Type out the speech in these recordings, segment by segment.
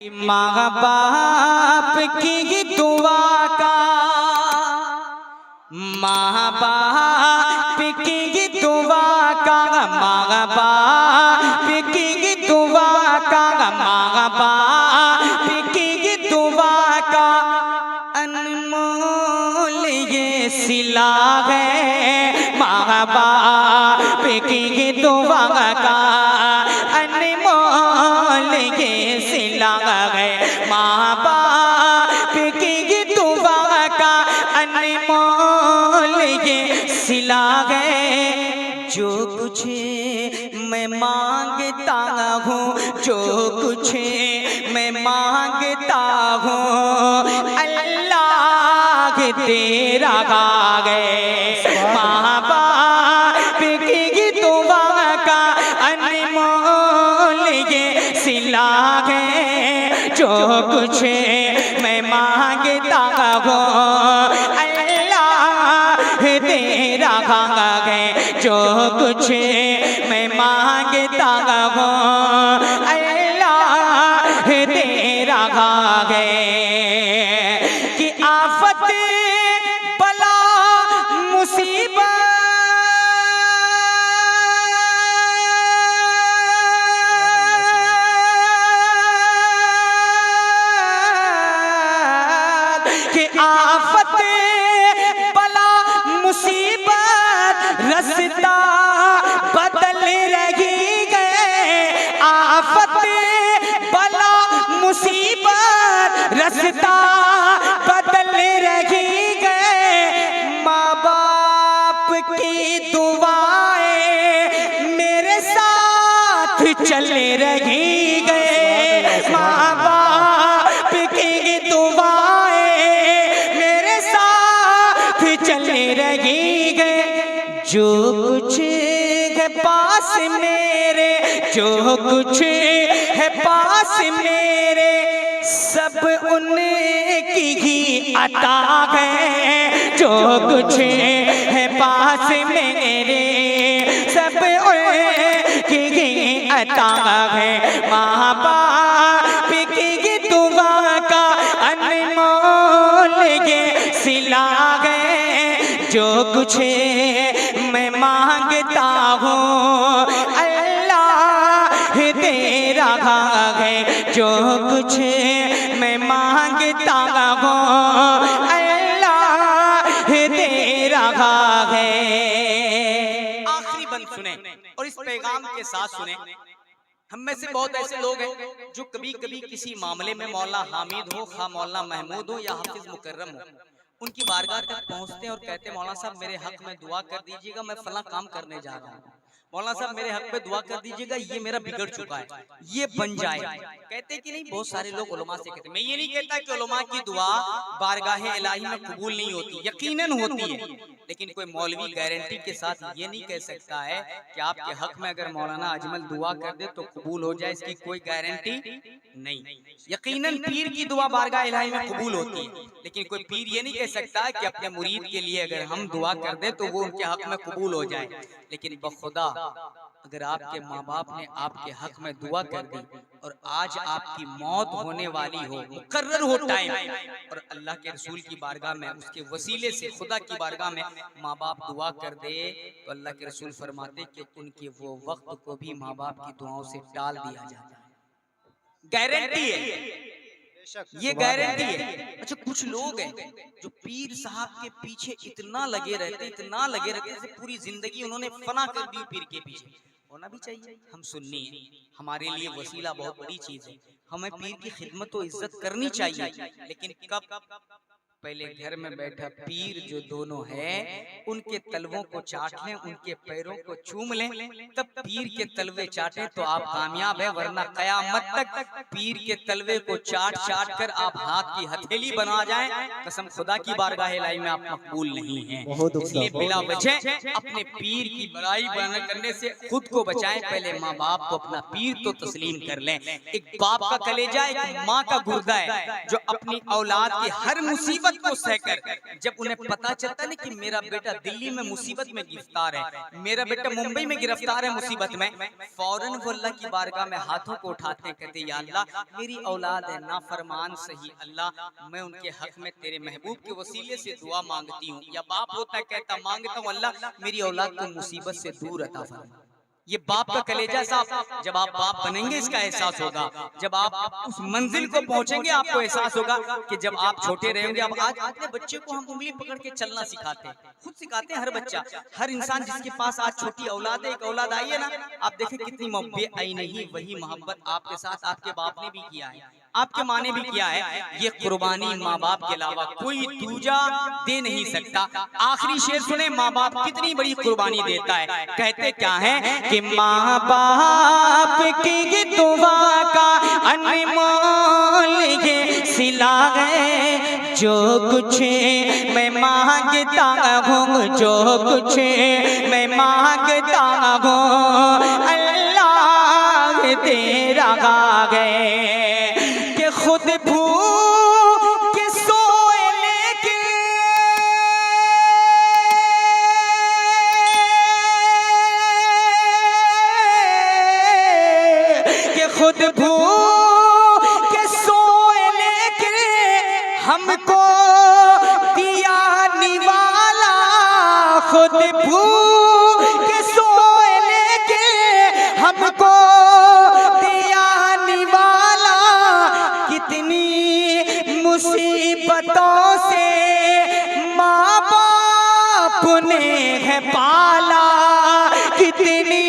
माँ बाप की दुआ का, माँ बाप की दुआ का, माँ बाप की दुआ का, माँ बाप की दुआ का अनमोल ये सिला है। माँ बाप की दुआ का अनमोल ये सिला है। माँ बाप की दुआ का अनमोल ये सिला है। जो कुछ मैं मांगता हूँ, जो कुछ मैं मांगता हूँ, अल्लाह तेरा है। माँ बाप की दुआ का अनमोल ये सिला है। जो कुछ मैं मांगता हूँ, अल्लाह तेरा है। जो कुछ मैं मांगता हूँ, अल्लाह तेरा है। कि आफत बला मुसीबत कि आफत बला मुसीबत रास्ता बदल रही है। आफत बला मुसीबत रास्ता बदल रही है। माँ बाप की दुआएं मेरे साथ चल रही है। माँ बाप की दुआएं मेरे साथ चल रही है। जो कुछ है पास मेरे, जो कुछ है पास मेरे, सब उनकी ही अता है। जो कुछ है पास मेरे, सब उनकी ही अता है। माँ बाप की दुआ का अनमोल ये सिला है। जो कुछ मैं मांगता हूँ, अल्लाह तेरा है। जो कुछ मैं मांगता हूँ, अल्लाह तेरा है। आखिरी बंद सुने और इस पैगाम के साथ सुने। हम में से बहुत ऐसे लोग हैं जो कभी कभी किसी मामले में मौला हामिद हो, खा मौला महमूद हो या हाफिज मुकर्रम हो, उनकी बारगाह तक पहुंचते हैं और कहते हैं मौलाना साहब मेरे हक में दुआ कर दीजिएगा, मैं फला काम करने जा रहा हूँ। मौलाना साहब मेरे हक में दुआ कर दीजिएगा, ये मेरा बिगड़ चुका है, ये बन जाए। कहते कि नहीं, बहुत सारे लोग उलमा से कहते। मैं ये नहीं कहता कि उलमा की दुआ बारगाह इलाही में कबूल नहीं होती, यकीनन होती है, लेकिन कोई मौलवी गारंटी के साथ ये नहीं कह सकता है कि आपके हक में अगर मौलाना अजमल दुआ कर दे तो कबूल हो जाए, इसकी कोई गारंटी नहीं। यकीनन पीर की दुआ बारगाह इलाही में कबूल होती है, लेकिन कोई पीर ये नहीं कह सकता कि अपने मुरीद के लिए अगर हम दुआ कर दे तो वो उनके हक में कबूल हो जाए। लेकिन बखुदा अगर आपके माँ बाप ने आपके हक में दुआ कर दी और आज आपकी मौत होने वाली हो, मुकर्रर हो टाइम, और अल्लाह के रसूल की बारगाह में उसके वसीले से खुदा की बारगाह में माँ बाप दुआ कर दे, तो अल्लाह के रसूल फरमाते कि उनके वो वक्त को भी माँ बाप की दुआओं से टाल दिया जाता है। गारंटी है, ये गारंटी है। अच्छा, कुछ लोग हैं जो पीर साहब के पीछे इतना लगे रहते, इतना लगे रहते, जैसे पूरी जिंदगी उन्होंने फना कर दी पीर के पीछे। होना भी चाहिए, हम सुन्नी हैं, हमारे लिए वसीला बहुत बड़ी चीज है, हमें पीर की खिदमत और इज्जत करनी चाहिए। लेकिन कब? पहले घर में बैठा पीर जो दोनों है उनके तलवों को चाट लें, उनके पैरों को चूम लें, तब पीर के तलवे चाटें तो आप कामयाब है, वरना कयामत तक पीर के तलवे को चाट चाट कर आप हाथ की हथेली बना जाएं, कसम खुदा की बारगाह इलाही में आप मकबूल नहीं हैं। इसलिए बिला वजह अपने पीर की बुराई करने से खुद को बचाएं, पहले माँ बाप को अपना पीर तो तस्लीम कर लें। एक बाप का कलेजा एक माँ का गुर्दा है जो अपनी औलाद की हर मुसीबत मुसीबत को सहकर जब उन्हें पता चलता ना कि मेरा बेटा दिल्ली में मुसीबत में गिरफ्तार है, मेरा बेटा मुंबई में गिरफ्तार है मुसीबत में, फौरन वो अल्लाह की बारगाह में हाथों को उठाते हैं, कहते या अल्लाह मेरी औलाद है नाफरमान सही अल्लाह, मैं उनके हक में तेरे महबूब के वसीले से दुआ मांगती हूँ। या बाप होता है कहता मांगता हूँ अल्लाह मेरी औलाद को मुसीबत से दूर अता फरमा। ये बाप का कलेजा साहब, जब आप बाप बनेंगे इसका एहसास होगा, जब आप उस मंजिल को पहुंचेंगे आपको एहसास होगा कि जब आप छोटे रहेंगे। अब आज अपने बच्चे को हम उंगली पकड़ के चलना सिखाते हैं, खुद सिखाते हैं, हर बच्चा, हर इंसान जिसके पास आज छोटी औलाद है, एक औलाद आई है ना, आप देखें कितनी मोहब्बत आई नहीं, वही मोहब्बत आपके साथ आपके बाप ने भी किया है, आपके माँ ने भी किया है। ये कुर्बानी माँ बाप के अलावा कोई दूजा दे नहीं सकता। आखिरी शेर सुने, माँ बाप कितनी बड़ी कुर्बानी देता है। कहते क्या है कि माँ बाप की दुआ का अनमोल ये सिला है, जो कुछ मैं मांगता हूँ, जो कुछ मैं मांगता हूँ अल्लाह तेरा है, कि खुद भूख के सोए लेके खुद भूख के सोए लेके हमको दिया निवाला, खुद भूख के सोए लेके हमको दिया निवाला, कितनी मुसीबतों से माँ बाप ने है पाला, कितनी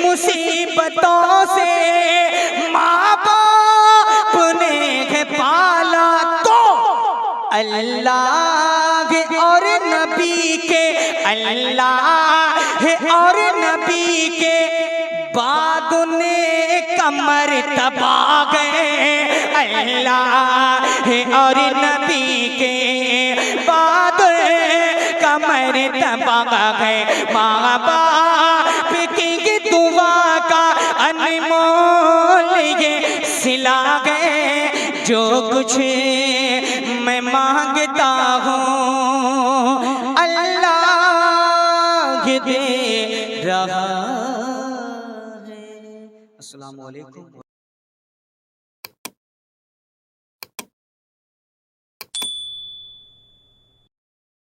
मुसीबतों से माँ बाप ने है पाला। तो अल्लाह और नबी के, अल्लाह और नबी के बाद ने कमर तबा गए, अल्लाह और नबी के बाद कमर तबा गए। माँ बाप की दुआ का अनमोल ये सिला गए, जो कुछ मैं मांगता हूँ अल्लाह दे रहा है। अस्सलामु अलैकुम।